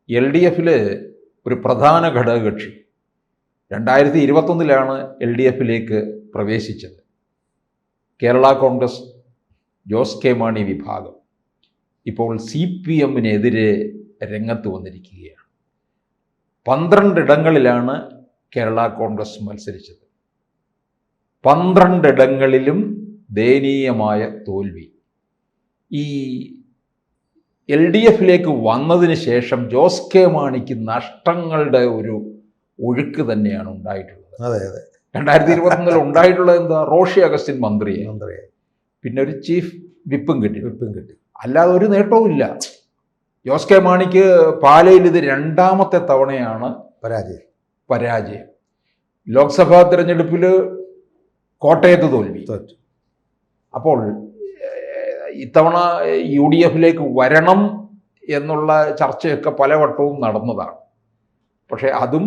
LDF ഒരു പ്രധാന ഘടകകക്ഷി 2021 LDF പ്രവേശിച്ചത്. കേരള കോൺഗ്രസ് ജോസ് കെ മാണി വിഭാഗം ഇപ്പോൾ CPM-നെതിരെ രംഗത്ത് വന്നിരിക്കുകയാണ്. 12 ഇടങ്ങളിലാണ് കേരള കോൺഗ്രസ് മത്സരിച്ചത്. 12 ഇടങ്ങളിലും ദയനീയമായ തോൽവി. ഈ LDF വന്നതിന് ശേഷം ജോസ് കെ മാണിക്ക് നഷ്ടങ്ങളുടെ ഒരു ഒഴുക്ക് തന്നെയാണ് ഉണ്ടായിട്ടുള്ളത്. അതെ അതെ 2021 ഉണ്ടായിട്ടുള്ളത് എന്താ? റോഷി അഗസ്റ്റിൻ മന്ത്രിയായി, പിന്നെ ഒരു ചീഫ് വിപ്പും കിട്ടി. അല്ലാതെ ഒരു നേട്ടവും ഇല്ല. ജോസ് കെ മാണിക്ക് പാലയിൽ ഇത് 2ാമത്തെ തവണയാണ് പരാജയം. ലോക്സഭാ തിരഞ്ഞെടുപ്പിൽ കോട്ടയത്ത് തോൽവി. അപ്പോൾ ഇത്തവണ UDF വരണം എന്നുള്ള ചർച്ചയൊക്കെ പലവട്ടവും നടന്നതാണ്. പക്ഷേ അതും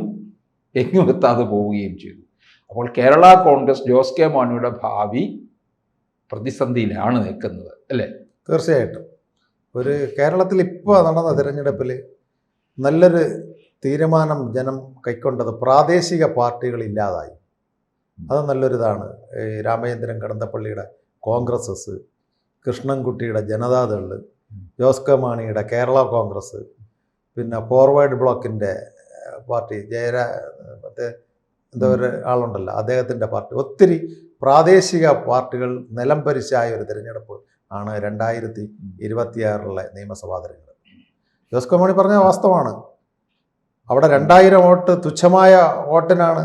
എങ്ങുമെത്താതെ പോവുകയും ചെയ്തു. അപ്പോൾ കേരള കോൺഗ്രസ് ജോസ് കെ മാണിയുടെ ഭാവി പ്രതിസന്ധിയിലാണ് നിൽക്കുന്നത്, അല്ലേ? തീർച്ചയായിട്ടും. ഒരു കേരളത്തിൽ ഇപ്പോൾ നടന്ന തിരഞ്ഞെടുപ്പിൽ നല്ലൊരു തീരുമാനം ജനം കൈക്കൊണ്ടത് പ്രാദേശിക പാർട്ടികൾ ഇല്ലാതായി. അത് നല്ലൊരിതാണ്. രാമചന്ദ്രൻ കടന്നപ്പള്ളിയുടെ കോൺഗ്രസ്, കൃഷ്ണൻകുട്ടിയുടെ ജനതാദൾ, ജോസ് കെ മാണിയുടെ കേരള കോൺഗ്രസ്, പിന്നെ ഫോർവേഡ് ബ്ലോക്കിൻ്റെ പാർട്ടി എന്തോ ഒരു ആളുണ്ടല്ലോ, അദ്ദേഹത്തിൻ്റെ പാർട്ടി, ഒത്തിരി പ്രാദേശിക പാർട്ടികൾ നിലം പരിശായ ഒരു തിരഞ്ഞെടുപ്പ് ആണ് 2026 നിയമസഭാ തിരഞ്ഞെടുപ്പ്. ജോസ് കെ മാണി പറഞ്ഞ വാസ്തവമാണ്. അവിടെ 2000 വോട്ട്, തുച്ഛമായ വോട്ടിനാണ്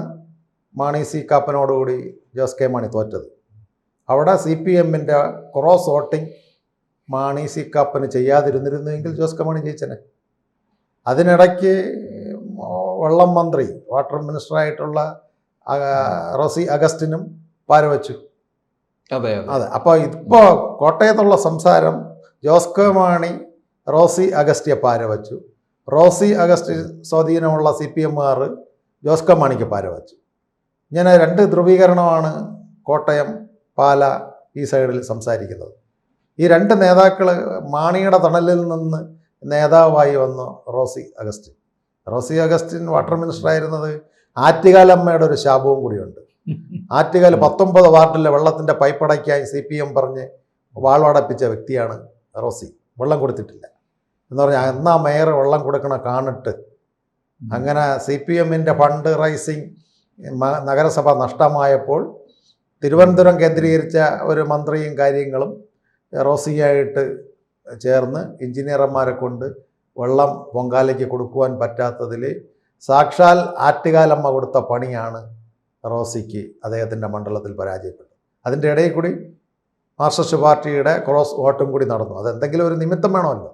മാണി സി കാപ്പനോടുകൂടി ജോസ് കെ മാണി തോറ്റത്. അവിടെ CPM-ൻ്റെ ക്രോസ് വോട്ടിംഗ് മാണി സി കാപ്പന് ചെയ്യാതിരുന്നിരുന്നുവെങ്കിൽ ജോസ് കെ മാണി ജയിച്ചനെ. അതിനിടയ്ക്ക് വെള്ളം മന്ത്രി, വാട്ടർ മിനിസ്റ്ററായിട്ടുള്ള റോസി അഗസ്റ്റിനും പാരവച്ചു. അതെ. അപ്പോൾ ഇപ്പോൾ കോട്ടയത്തുള്ള സംസാരം ജോസ് കെ മാണി റോസി അഗസ്റ്റിയെ പാരവച്ചു. റോസി അഗസ്റ്റ് സ്വാധീനമുള്ള CPM-കാർ ജോസ് കെ മാണിക്ക് പാരവച്ചു. ഇങ്ങനെ 2 ധ്രുവീകരണമാണ് കോട്ടയം, പാല ഈ സൈഡിൽ സംസാരിക്കുന്നത്. ഈ 2 നേതാക്കൾ മാണിയുടെ തണലിൽ നിന്ന് നേതാവായി വന്നു റോസി അഗസ്റ്റിൻ വാട്ടർ മിനിസ്റ്റർ ആയിരുന്നത് ആറ്റുകാലമ്മയുടെ ഒരു ശാപവും കൂടിയുണ്ട്. ആറ്റുകാൽ 19 വാർഡിലെ വെള്ളത്തിൻ്റെ പൈപ്പടയ്ക്കായി CPM പറഞ്ഞ് വാൾവടപ്പിച്ച വ്യക്തിയാണ് റോസി. വെള്ളം കൊടുത്തിട്ടില്ല എന്ന് പറഞ്ഞാൽ എന്നാ മേയർ വെള്ളം കൊടുക്കണ കാണിട്ട്. അങ്ങനെ CPM-ൻ്റെ ഫണ്ട് റൈസിങ് നഗരസഭ നഷ്ടമായപ്പോൾ തിരുവനന്തപുരം കേന്ദ്രീകരിച്ച ഒരു മന്ത്രിയും കാര്യങ്ങളും റോസിയായിട്ട് ചേർന്ന് എഞ്ചിനീയർമാരെ കൊണ്ട് വെള്ളം പൊങ്കാലയ്ക്ക് കൊടുക്കുവാൻ പറ്റാത്തതിൽ സാക്ഷാൽ ആറ്റുകാലമ്മ കൊടുത്ത പണിയാണ് റോസിക്ക് അദ്ദേഹത്തിൻ്റെ മണ്ഡലത്തിൽ പരാജയപ്പെട്ടത്. അതിൻ്റെ ഇടയിൽ കൂടി മാർക്സിസ്റ്റ് പാർട്ടിയുടെ ക്രോസ് വോട്ടും കൂടി നടന്നു. അതെന്തെങ്കിലും ഒരു നിമിത്തം വേണമല്ലോ.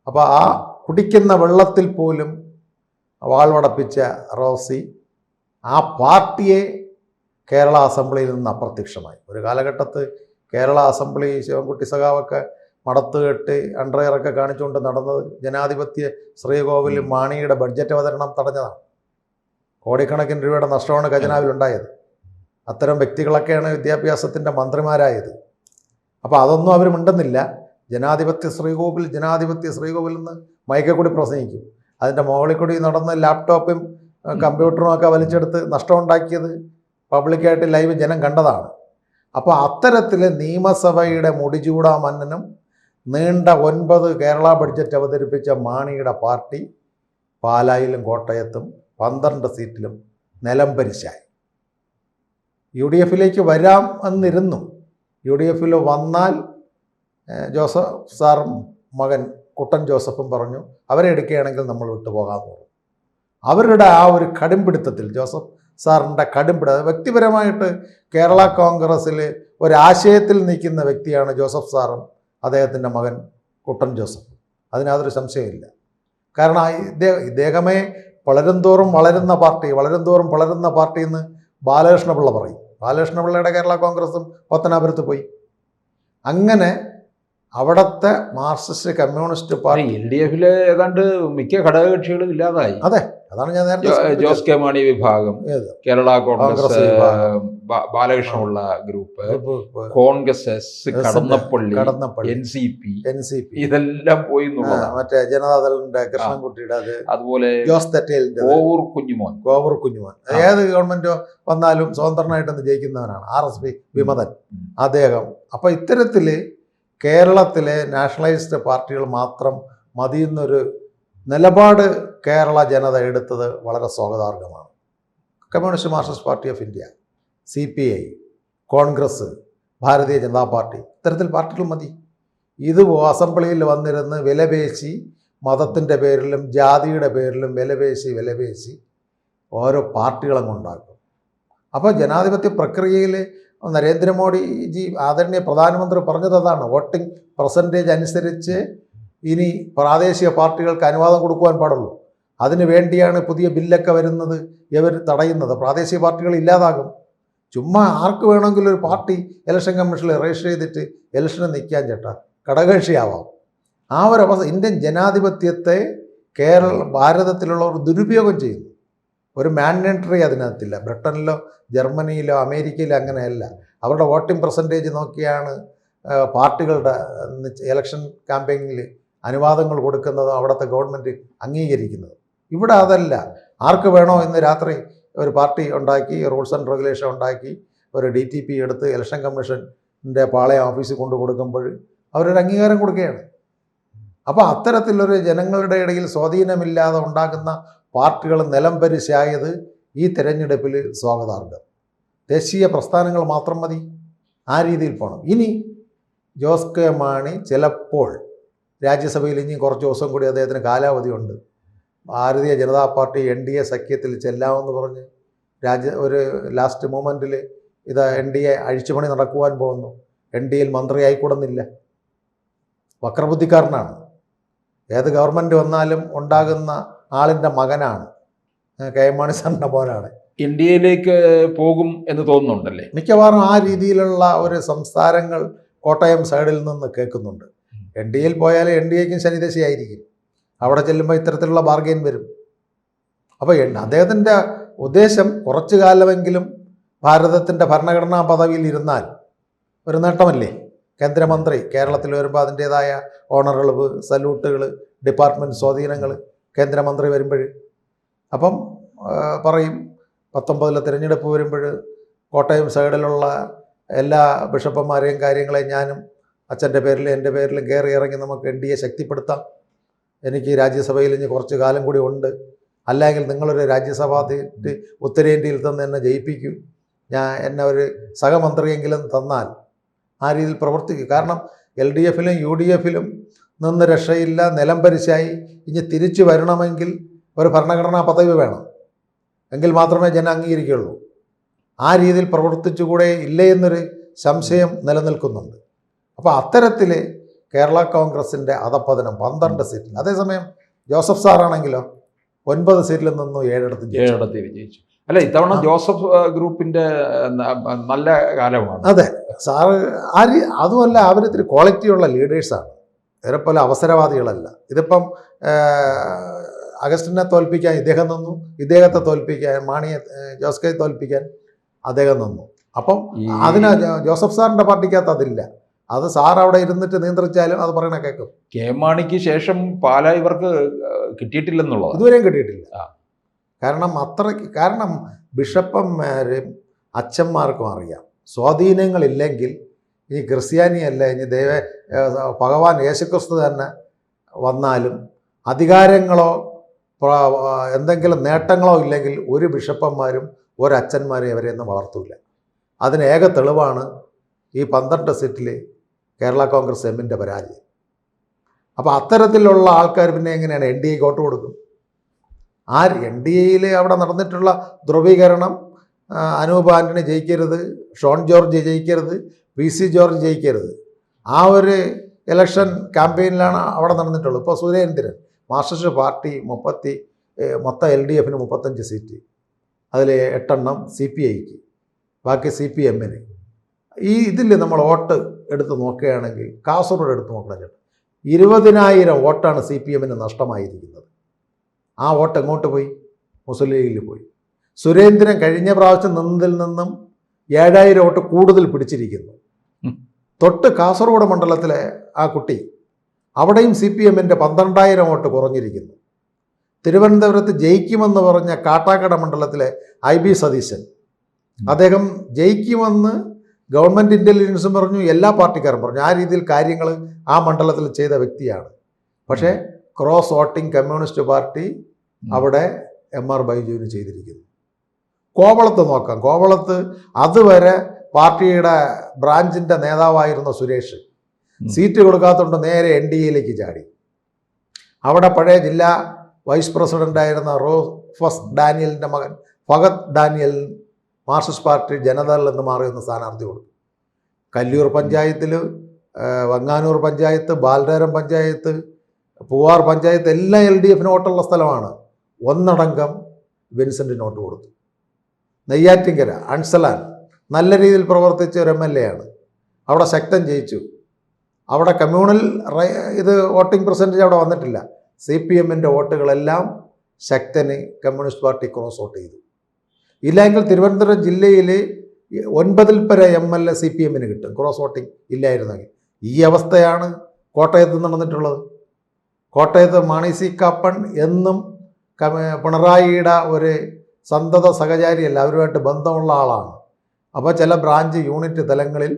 അപ്പോൾ ആ കുടിക്കുന്ന വെള്ളത്തിൽ പോലും വാൾവടപ്പിച്ച റോസി ആ പാർട്ടിയെ കേരള അസംബ്ലിയിൽ നിന്ന് അപ്രത്യക്ഷമായി. ഒരു കാലഘട്ടത്ത് കേരള അസംബ്ലി ശിവൻകുട്ടി സഖാവൊക്കെ മടത്തുകെട്ട് അണ്ടർവെയറൊക്കെ കാണിച്ചുകൊണ്ട് നടന്നത് ജനാധിപത്യ ശ്രീകോവിൽ മാണിയുടെ ബഡ്ജറ്റ് അവതരണം തടഞ്ഞതാണ്. കോടിക്കണക്കിന് രൂപയുടെ നഷ്ടമാണ് ഖജനാവിലുണ്ടായത്. അത്തരം വ്യക്തികളൊക്കെയാണ് വിദ്യാഭ്യാസത്തിൻ്റെ മന്ത്രിമാരായത്. അപ്പോൾ അതൊന്നും അവർ മിണ്ടുന്നില്ല. ജനാധിപത്യ ശ്രീകോവിൽ എന്ന് മൈക്കിൽ കൂടി പ്രസംഗിക്കും. അതിൻ്റെ മുകളിൽ കൂടി നടന്ന് ലാപ്ടോപ്പും കമ്പ്യൂട്ടറും ഒക്കെ വലിച്ചെടുത്ത് നഷ്ടമുണ്ടാക്കിയത് പബ്ലിക്കായിട്ട് ലൈവ് ജനം കണ്ടതാണ്. അപ്പോൾ അത്തരത്തിൽ നിയമസഭയുടെ മുടിചൂടാ മന്നനും നീണ്ട 9 കേരള ബഡ്ജറ്റ് അവതരിപ്പിച്ച മാണിയുടെ പാർട്ടി പാലായിലും കോട്ടയത്തും 12 സീറ്റിലും നിലം പരിശായി. UDF വരാം എന്നിരുന്നു. UDF വന്നാൽ ജോസഫ് സാറും മകൻ കുട്ടൻ ജോസഫും പറഞ്ഞു അവരെ എടുക്കുകയാണെങ്കിൽ നമ്മൾ വിട്ടുപോകാമെന്ന് പറഞ്ഞു. അവരുടെ ആ ഒരു കടുംപിടുത്തത്തിൽ ജോസഫ് സാറിൻ്റെ കടുംപിടുത്തം, വ്യക്തിപരമായിട്ട് കേരള കോൺഗ്രസ്സിൽ ഒരാശയത്തിൽ നിൽക്കുന്ന വ്യക്തിയാണ് ജോസഫ് സാറും അദ്ദേഹത്തിൻ്റെ മകൻ കുട്ടൻ ജോസഫ്. അതിനതൊരു സംശയമില്ല. കാരണം ഇദ്ദേഹമേ വളരുംതോറും വളരുന്ന പാർട്ടി എന്ന് ബാലകൃഷ്ണപിള്ള പറയും. ബാലകൃഷ്ണപിള്ളയുടെ കേരള കോൺഗ്രസും പത്തനാപുരത്ത് പോയി. അങ്ങനെ അവിടുത്തെ മാർക്സിസ്റ്റ് കമ്മ്യൂണിസ്റ്റ് പാർട്ടി LDF ഏതാണ്ട് മിക്ക ഘടകകക്ഷികളും ഇല്ലാതായി. അതെ, അതാണ് ഞാൻ നേരത്തെ ജോസ് കെ മാണി വിഭാഗം, കേരള കോൺഗ്രസ് വിഭാഗം, Balakrishna Pillai group, Congress S, Kadannappally, NCP ഇതെല്ലാം പോയി എന്നുള്ളതാണ്. മറ്റേ ജനതാദളിന്റെ കൃഷ്ണൻകുട്ടിയുടെ അത്, അതുപോലെ ജോസ് തെറ്റേലിന്റെ കോവൂർ കുഞ്ഞുമോൻ ഏത് ഗവൺമെന്റ് വന്നാലും സ്വതന്ത്രനായിട്ടൊന്ന് ജയിക്കുന്നവനാണ്. RSP വിമതൻ അദ്ദേഹം. അപ്പൊ ഇത്തരത്തില് കേരളത്തിലെ നാഷണലൈസ്ഡ് പാർട്ടികൾ മാത്രം മതിയെന്നൊരു നിലപാട് കേരള ജനത എടുത്തത് വളരെ സ്വാഗതാർഹമാണ്. Communist marxist party of India, CPI, Congress, Bharatiya Janata party, ഇത്തരത്തിൽ പാർട്ടികൾ മതി. ഇത് അസംബ്ലിയിൽ വന്നിരുന്ന് വിലപേശി മതത്തിൻ്റെ പേരിലും ജാതിയുടെ പേരിലും വിലപേശി ഓരോ പാർട്ടികളും ഉണ്ടാക്കും. അപ്പോൾ ജനാധിപത്യ പ്രക്രിയയിൽ നരേന്ദ്രമോദിജി ആദരണീയ പ്രധാനമന്ത്രി പറഞ്ഞത് അതാണ്. വോട്ടിംഗ് പെർസെൻറ്റേജ് അനുസരിച്ച് ഇനി പ്രാദേശിക പാർട്ടികൾക്ക് അനുവാദം കൊടുക്കുവാൻ പാടുള്ളൂ. അതിനു വേണ്ടിയാണ് പുതിയ ബില്ലൊക്കെ വരുന്നത്, ഇവർ തടയുന്നത്. പ്രാദേശിക പാർട്ടികൾ ഇല്ലാതാകും. ചുമ്മാ ആർക്ക് വേണമെങ്കിലും ഒരു പാർട്ടി ഇലക്ഷൻ കമ്മീഷനിൽ രജിസ്റ്റർ ചെയ്തിട്ട് ഇലക്ഷന് നിൽക്കാൻ ചേട്ടാ ഘടകകക്ഷിയാവാം. ആ ഒരു അവസ്ഥ ഇന്ത്യൻ ജനാധിപത്യത്തെ ഭാരതത്തിലുള്ളവർ ദുരുപയോഗം ചെയ്യുന്നു. ഒരു മാൻഡേറ്ററി അതിനകത്തില്ല. ബ്രിട്ടനിലോ ജർമ്മനിയിലോ അമേരിക്കയിലോ അങ്ങനെയല്ല. അവരുടെ വോട്ടിംഗ് പെർസെൻറ്റേജ് നോക്കിയാണ് പാർട്ടികളുടെ ഇലക്ഷൻ ക്യാമ്പയിനിൽ അനുവാദങ്ങൾ കൊടുക്കുന്നതും അവിടുത്തെ ഗവൺമെൻറ് അംഗീകരിക്കുന്നത്. ഇവിടെ അതല്ല. ആർക്ക് വേണോ ഇന്ന് രാത്രി ഒരു പാർട്ടി ഉണ്ടാക്കി, റൂൾസ് ആൻഡ് റെഗുലേഷൻ ഉണ്ടാക്കി, ഒരു DTP എടുത്ത് ഇലക്ഷൻ കമ്മീഷൻ്റെ പാളയം ഓഫീസിൽ കൊണ്ടു കൊടുക്കുമ്പോൾ അവരൊരു അംഗീകാരം കൊടുക്കുകയാണ്. അപ്പോൾ അത്തരത്തിലൊരു ജനങ്ങളുടെ ഇടയിൽ സ്വാധീനമില്ലാതെ ഉണ്ടാകുന്ന പാർട്ടികൾ നിലംപരിശായത് ഈ തെരഞ്ഞെടുപ്പിൽ സ്വാഗതാർഹം. ദേശീയ പ്രസ്ഥാനങ്ങൾ മാത്രം മതി, ആ രീതിയിൽ പോകണം. ഇനി ജോസ് കെ മാണി ചിലപ്പോൾ രാജ്യസഭയിൽ ഇനി കുറച്ച് ദിവസം കൂടി അദ്ദേഹത്തിന് കാലാവധിയുണ്ട്. ഭാരതീയ ജനതാ പാർട്ടി NDA സഖ്യത്തിൽ ചെല്ലാമെന്ന് പറഞ്ഞ് ഒരു ലാസ്റ്റ് മൊമെൻറ്റിൽ ഇത് NDA അഴിച്ചുപണി നടക്കുവാൻ പോകുന്നു. NDAയിൽ മന്ത്രി ആയിക്കൂടുന്നില്ല. വക്രബുദ്ധിക്കാരനാണ്. ഏത് ഗവൺമെൻറ് വന്നാലും ഉണ്ടാകുന്ന ആളിൻ്റെ മകനാണ്. KM മാണി സാറിൻ്റെ മോനാണ്. ഇന്ത്യയിലേക്ക് പോകും എന്ന് തോന്നുന്നുണ്ടല്ലേ? മിക്കവാറും ആ രീതിയിലുള്ള ഒരു സംസാരങ്ങൾ കോട്ടയം സൈഡിൽ നിന്ന് കേൾക്കുന്നുണ്ട്. NDAയിൽ പോയാൽ NDAയ്ക്കും ശനിദശയായിരിക്കും. അവിടെ ചെല്ലുമ്പോൾ ഇത്തരത്തിലുള്ള ബാർഗെയിൻ വരും. അപ്പോൾ അദ്ദേഹത്തിൻ്റെ ഉദ്ദേശം കുറച്ചു കാലമെങ്കിലും ഭാരതത്തിൻ്റെ ഭരണഘടനാ പദവിയിൽ ഇരുന്നാൽ ഒരു നേട്ടമല്ലേ? കേന്ദ്രമന്ത്രി കേരളത്തിൽ വരുമ്പോൾ അതിൻ്റേതായ ഓണറുകൾ, സല്യൂട്ടുകൾ, ഡിപ്പാർട്ട്മെൻറ്റ് സ്വാധീനങ്ങൾ കേന്ദ്രമന്ത്രി വരുമ്പോൾ. അപ്പം പറയും 19 തിരഞ്ഞെടുപ്പ് വരുമ്പോൾ കോട്ടയം സൈഡിലുള്ള എല്ലാ ബിഷപ്പന്മാരെയും കാര്യങ്ങളെയും ഞാനും അച്ഛൻ്റെ പേരിലും എൻ്റെ പേരിലും കയറി ഇറങ്ങി നമുക്ക് NDA ശക്തിപ്പെടുത്താം. എനിക്ക് രാജ്യസഭയിൽ ഇനി കുറച്ച് കാലം കൂടി ഉണ്ട്. അല്ലെങ്കിൽ നിങ്ങളൊരു രാജ്യസഭാ ഉത്തരേന്ത്യയിൽ തന്നെ എന്നെ ജയിപ്പിക്കൂ, എന്നെ ഒരു സഹമന്ത്രിയെങ്കിലും തന്നാൽ ആ രീതിയിൽ പ്രവർത്തിക്കും. കാരണം LDFലും UDFലും നിന്ന് രക്ഷയില്ല. നിലംപരിശായി ഇനി തിരിച്ചു വരണമെങ്കിൽ ഒരു ഭരണഘടനാ പദവി വേണം. എങ്കിൽ മാത്രമേ ജനം അംഗീകരിക്കുകയുള്ളൂ. ആ രീതിയിൽ പ്രവർത്തിച്ചുകൂടെ ഇല്ലേ എന്നൊരു സംശയം നിലനിൽക്കുന്നുണ്ട്. അപ്പോൾ അത്തരത്തിൽ കേരള കോൺഗ്രസിൻ്റെ അധപ്പതനം 12 സീറ്റിൽ. അതേസമയം ജോസഫ് സാറാണെങ്കിലോ 9 സീറ്റിൽ നിന്നും 7 വിജയിച്ചു. അല്ല, ഇത്തവണ ജോസഫ് ഗ്രൂപ്പിൻ്റെ നല്ല കാലമാണ്. അതെ, സാറ് അതുമല്ല, അവരിത്തിരി ക്വാളിറ്റിയുള്ള ലീഡേഴ്സാണ്. ഇവരെപ്പോലെ അവസരവാദികളല്ല. ഇതിപ്പം അഗസ്റ്റിനെ തോൽപ്പിക്കാൻ ഇദ്ദേഹം നിന്നു, ഇദ്ദേഹത്തെ തോൽപ്പിക്കാൻ ജോസ് കെ തോൽപ്പിക്കാൻ അദ്ദേഹം നിന്നു. അപ്പം അതിന് ജോസഫ് സാറിൻ്റെ പാർട്ടിക്കകത്ത് അതില്ല. അത് സാർ അവിടെ ഇരുന്നിട്ട് നിയന്ത്രിച്ചാലും അത് പറയണ കേൾക്കും. KM മാണിക്ക് ശേഷം പാലാ ഇവർക്ക് കിട്ടിയിട്ടില്ലെന്നുള്ളത് ഇതുവരെയും കിട്ടിയിട്ടില്ല. കാരണം ബിഷപ്പന്മാരും അച്ഛന്മാർക്കും അറിയാം, സ്വാധീനങ്ങളില്ലെങ്കിൽ ഇനി ക്രിസ്ത്യാനിയല്ല, ഇനി ഭഗവാൻ യേശുക്രിസ്തു തന്നെ വന്നാലും അധികാരങ്ങളോ എന്തെങ്കിലും നേട്ടങ്ങളോ ഇല്ലെങ്കിൽ ഒരു ബിഷപ്പന്മാരും ഒരച്ഛന്മാരെയും അവരെയൊന്നും വളർത്തൂല. അതിന് ഏക തെളിവാണ് ഈ 12 സീറ്റിൽ കേരള കോൺഗ്രസ് എമ്മിൻ്റെ പരാജയം. അപ്പോൾ അത്തരത്തിലുള്ള ആൾക്കാർ പിന്നെ എങ്ങനെയാണ് NDAയ്ക്ക് വോട്ട് കൊടുക്കും? NDAയിൽ അവിടെ നടന്നിട്ടുള്ള ധ്രുവീകരണം, അനൂപ് ആൻ്റണി ജയിക്കരുത്, ഷോൺ ജോർജ് ജയിക്കരുത്, PC ജോർജ് ജയിക്കരുത്, ആ ഒരു ഇലക്ഷൻ ക്യാമ്പയിനിലാണ് അവിടെ നടന്നിട്ടുള്ളത്. ഇപ്പോൾ സുരേന്ദ്രൻ മാർക്സിസ്റ്റ് പാർട്ടി മൊത്തം LDFന് 35 സീറ്റ്, അതിൽ 8 CPIക്ക്, ബാക്കി CPMന്. ഇതിൽ നമ്മൾ വോട്ട് എടുത്ത് നോക്കുകയാണെങ്കിൽ കാസർഗോഡ് എടുത്ത് നോക്കണം ചേട്ടാ, 20,000 വോട്ടാണ് CPM നഷ്ടമായിരിക്കുന്നത്. ആ വോട്ട് എങ്ങോട്ട് പോയി? മുസ്ലിം ലീഗിൽ പോയി. സുരേന്ദ്രൻ കഴിഞ്ഞ പ്രാവശ്യം നിന്നതിൽ നിന്നും 7,000 വോട്ട് കൂടുതൽ പിടിച്ചിരിക്കുന്നു. തൊട്ട് കാസർഗോഡ് മണ്ഡലത്തിലെ ആ കുട്ടി, അവിടെയും CPM 12,000 വോട്ട് കുറഞ്ഞിരിക്കുന്നു. തിരുവനന്തപുരത്ത് ജയിക്കുമെന്ന് പറഞ്ഞ കാട്ടാക്കട മണ്ഡലത്തിലെ IB സതീശൻ, അദ്ദേഹം ജയിക്കുമെന്ന് ഗവൺമെൻറ് ഇൻ്റലിജൻസും പറഞ്ഞു, എല്ലാ പാർട്ടിക്കാരും പറഞ്ഞു. ആ രീതിയിൽ കാര്യങ്ങൾ ആ മണ്ഡലത്തിൽ ചെയ്ത വ്യക്തിയാണ്. പക്ഷേ ക്രോസ് വോട്ടിംഗ് കമ്മ്യൂണിസ്റ്റ് പാർട്ടി അവിടെ MR ബൈജുവിന് ചെയ്തിരിക്കുന്നു. കോവളത്ത് നോക്കാം. കോവളത്ത് അതുവരെ പാർട്ടിയുടെ ബ്രാഞ്ചിൻ്റെ നേതാവായിരുന്ന സുരേഷ് സീറ്റ് കൊടുക്കാത്തതുകൊണ്ട് നേരെ NDAയിലേക്ക് ചാടി. അവിടെ പഴയ ജില്ലാ വൈസ് പ്രസിഡൻ്റായിരുന്ന റോഫസ് ഡാനിയലിൻ്റെ മകൻ Fahad Daniel Marxist party Janata Dal എന്ന് മാറിയുന്ന സ്ഥാനാർത്ഥി കൊടുത്തു. കല്ലിയൂർ പഞ്ചായത്തിൽ, വങ്ങാനൂർ പഞ്ചായത്ത്, ബാലരാരം പഞ്ചായത്ത്, പൂവാർ പഞ്ചായത്ത് എല്ലാം LDFന് വോട്ടുള്ള സ്ഥലമാണ്. ഒന്നടങ്കം വിൻസെൻറ്റിന് വോട്ട് കൊടുത്തു. നെയ്യാറ്റിൻകര അൻസലാൻ നല്ല രീതിയിൽ പ്രവർത്തിച്ച ഒരു MLA ആണ്. അവിടെ ശക്തൻ ജയിച്ചു. അവിടെ കമ്മ്യൂണൽ വോട്ടിംഗ് പെർസെൻറ്റേജ് അവിടെ വന്നിട്ടില്ല. CPM വോട്ടുകളെല്ലാം ശക്തന് കമ്മ്യൂണിസ്റ്റ് പാർട്ടി ക്രോസ് വോട്ട് ചെയ്തു. ഇല്ലെങ്കിൽ തിരുവനന്തപുരം ജില്ലയിൽ 9-ൽ പര MLA CPM കിട്ടും, ക്രോസ് വോട്ടിംഗ് ഇല്ലായിരുന്നെങ്കിൽ. ഈ അവസ്ഥയാണ് കോട്ടയത്ത് നടന്നിട്ടുള്ളത്. കോട്ടയത്ത് മാണി സി കാപ്പൻ എന്നും പിണറായിയുടെ ഒരു സന്തത സഹചാരിയല്ല, അവരുമായിട്ട് ബന്ധമുള്ള ആളാണ്. അപ്പോൾ ചില ബ്രാഞ്ച് യൂണിറ്റ് തലങ്ങളിൽ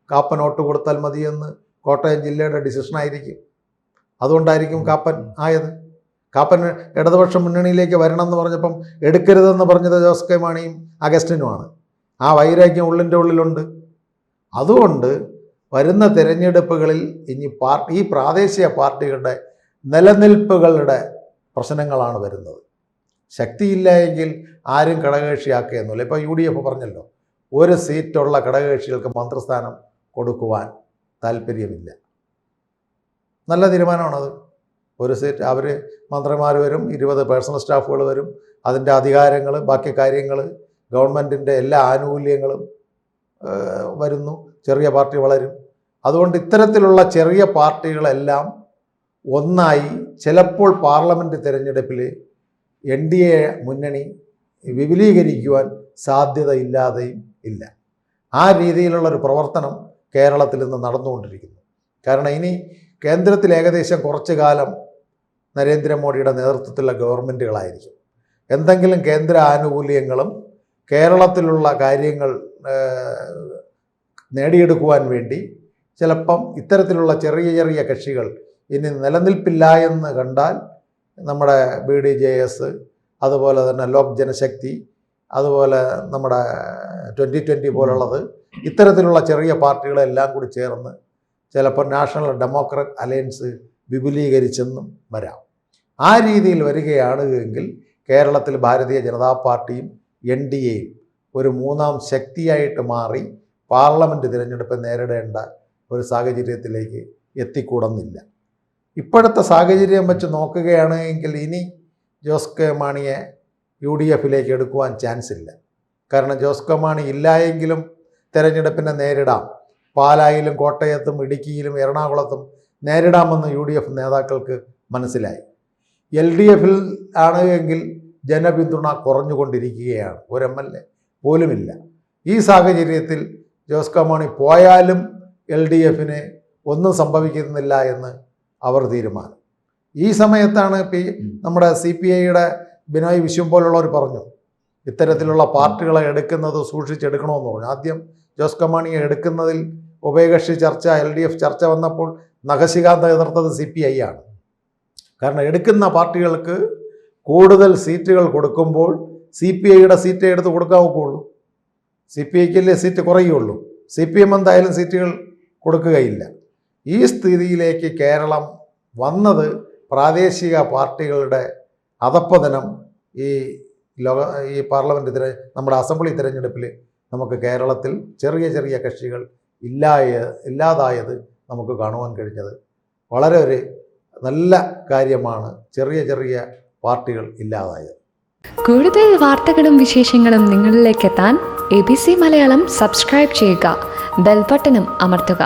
കാപ്പൻ വോട്ട് കൊടുത്താൽ മതിയെന്ന് കോട്ടയം ജില്ലയുടെ ഡിസിഷനായിരിക്കും. അതുകൊണ്ടായിരിക്കും കാപ്പൻ ആയത്. കാപ്പൻ ഇടതുപക്ഷ മുന്നണിയിലേക്ക് വരണം എന്ന് പറഞ്ഞപ്പം എടുക്കരുതെന്ന് പറഞ്ഞത് ജോസ് കെ മാണിയും അഗസ്റ്റിനുമാണ്. ആ വൈരാഗ്യം ഉള്ളിൻ്റെ ഉള്ളിലുണ്ട്. അതുകൊണ്ട് വരുന്ന തിരഞ്ഞെടുപ്പുകളിൽ ഇനി ഈ പ്രാദേശിക പാർട്ടികളുടെ നിലനിൽപ്പുകളുടെ പ്രശ്നങ്ങളാണ് വരുന്നത്. ശക്തിയില്ല എങ്കിൽ ആരും ഘടകകക്ഷിയാക്കുകയെന്നില്ല. ഇപ്പോൾ UDF പറഞ്ഞല്ലോ, ഒരു സീറ്റുള്ള ഘടകകക്ഷികൾക്ക് മന്ത്രിസ്ഥാനം കൊടുക്കുവാൻ താല്പര്യമില്ല. നല്ല തീരുമാനമാണത്. ഒരു സീറ്റ് അവർ മന്ത്രിമാർ വരും, 20 പേഴ്സണൽ സ്റ്റാഫുകൾ വരും, അതിൻ്റെ അധികാരങ്ങൾ, ബാക്കി കാര്യങ്ങൾ, ഗവൺമെൻറ്റിൻ്റെ എല്ലാ ആനുകൂല്യങ്ങളും വരുന്നു. ചെറിയ പാർട്ടി വളരും. അതുകൊണ്ട് ഇത്തരത്തിലുള്ള ചെറിയ പാർട്ടികളെല്ലാം ഒന്നായി ചിലപ്പോൾ പാർലമെൻറ്റ് തിരഞ്ഞെടുപ്പിൽ NDA മുന്നണി വിപുലീകരിക്കുവാൻ സാധ്യതയില്ലാതെയും ഇല്ല. ആ രീതിയിലുള്ളൊരു പ്രവർത്തനം കേരളത്തിൽ നിന്ന് നടന്നുകൊണ്ടിരിക്കുന്നു. കാരണം ഇനി കേന്ദ്രത്തിൽ ഏകദേശം കുറച്ചു കാലം നരേന്ദ്രമോദിയുടെ നേതൃത്വത്തിലുള്ള ഗവൺമെൻറ്റുകളായിരിക്കും. എന്തെങ്കിലും കേന്ദ്ര ആനുകൂല്യങ്ങളും കേരളത്തിലുള്ള കാര്യങ്ങൾ നേടിയെടുക്കുവാൻ വേണ്ടി ചിലപ്പം ഇത്തരത്തിലുള്ള ചെറിയ ചെറിയ കക്ഷികൾ ഇനി നിലനിൽപ്പില്ല എന്ന് കണ്ടാൽ നമ്മുടെ BDJS, അതുപോലെ തന്നെ ലോക് ജനശക്തി, അതുപോലെ നമ്മുടെ 2020 പോലുള്ളത്, ഇത്തരത്തിലുള്ള ചെറിയ പാർട്ടികളെല്ലാം കൂടി ചേർന്ന് ചിലപ്പോൾ നാഷണൽ ഡെമോക്രാറ്റ് അലയൻസ് വിപുലീകരിച്ചെന്നും വരാം. ആ രീതിയിൽ വരികയാണ് എങ്കിൽ കേരളത്തിൽ ഭാരതീയ ജനതാ പാർട്ടിയും NDAയും ഒരു മൂന്നാം ശക്തിയായിട്ട് മാറി പാർലമെൻറ്റ് തിരഞ്ഞെടുപ്പ് നേരിടേണ്ട ഒരു സാഹചര്യത്തിലേക്ക് എത്തിക്കൂടുന്നില്ല. ഇപ്പോഴത്തെ സാഹചര്യം വെച്ച് നോക്കുകയാണെങ്കിൽ ഇനി ജോസ് കെ മാണിയെ UDFിലേക്ക് എടുക്കുവാൻ ചാൻസ് ഇല്ല. കാരണം ജോസ് കെ മാണി ഇല്ലായെങ്കിലും തിരഞ്ഞെടുപ്പിനെ നേരിടാം. പാലായിലും കോട്ടയത്തും ഇടുക്കിയിലും എറണാകുളത്തും നേരിടാമെന്ന് UDF നേതാക്കൾക്ക് മനസ്സിലായി. LDFിൽ ആണ് എങ്കിൽ ജനപിന്തുണ കുറഞ്ഞുകൊണ്ടിരിക്കുകയാണ്. ഒരു MLA പോലുമില്ല. ഈ സാഹചര്യത്തിൽ ജോസ് കെ മാണി പോയാലും LDFിന് ഒന്നും സംഭവിക്കുന്നില്ല എന്ന് അവർ തീരുമാനം. ഈ സമയത്താണ് നമ്മുടെ CPIയുടെ ബിനോയ് വിശ്വം പോലുള്ളവർ പറഞ്ഞു, ഇത്തരത്തിലുള്ള പാർട്ടികളെ എടുക്കുന്നത് സൂക്ഷിച്ചെടുക്കണമെന്ന് പറഞ്ഞു. ആദ്യം ജോസ് കെ മാണിയെ എടുക്കുന്നതിൽ ഉഭയകക്ഷി ചർച്ച, LDF ചർച്ച വന്നപ്പോൾ നഖശികാന്ത് എതിർത്തത് CPI ആണ്. കാരണം എടുക്കുന്ന പാർട്ടികൾക്ക് കൂടുതൽ സീറ്റുകൾ കൊടുക്കുമ്പോൾ CPIയുടെ സീറ്റ് എടുത്ത് കൊടുക്കാൻ ഒക്കുള്ളൂ. CPIക്കല്ലേ സീറ്റ് കുറയുള്ളൂ. CPM എന്തായാലും സീറ്റുകൾ കൊടുക്കുകയില്ല. ഈ സ്ഥിതിയിലേക്ക് കേരളം വന്നത് പ്രാദേശിക പാർട്ടികളുടെ അധപ്പതനം ഈ പാർലമെൻറ്റ് നമ്മുടെ അസംബ്ലി തിരഞ്ഞെടുപ്പിൽ നമുക്ക് കേരളത്തിൽ ചെറിയ ചെറിയ കക്ഷികൾ ഇല്ലാതായത് നമുക്ക് കാണുവാൻ കഴിഞ്ഞത് വളരെ ഒരു നല്ല കാര്യമാണ്. ചെറിയ ചെറിയ പാർട്ടികൾ ഇല്ലാതായത്. കൂടുതൽ വാർത്തകളും വിശേഷങ്ങളും നിങ്ങളിലേക്ക് എത്താൻ ABC മലയാളം സബ്സ്ക്രൈബ് ചെയ്യുക, ബെൽ ബട്ടണും അമർത്തുക.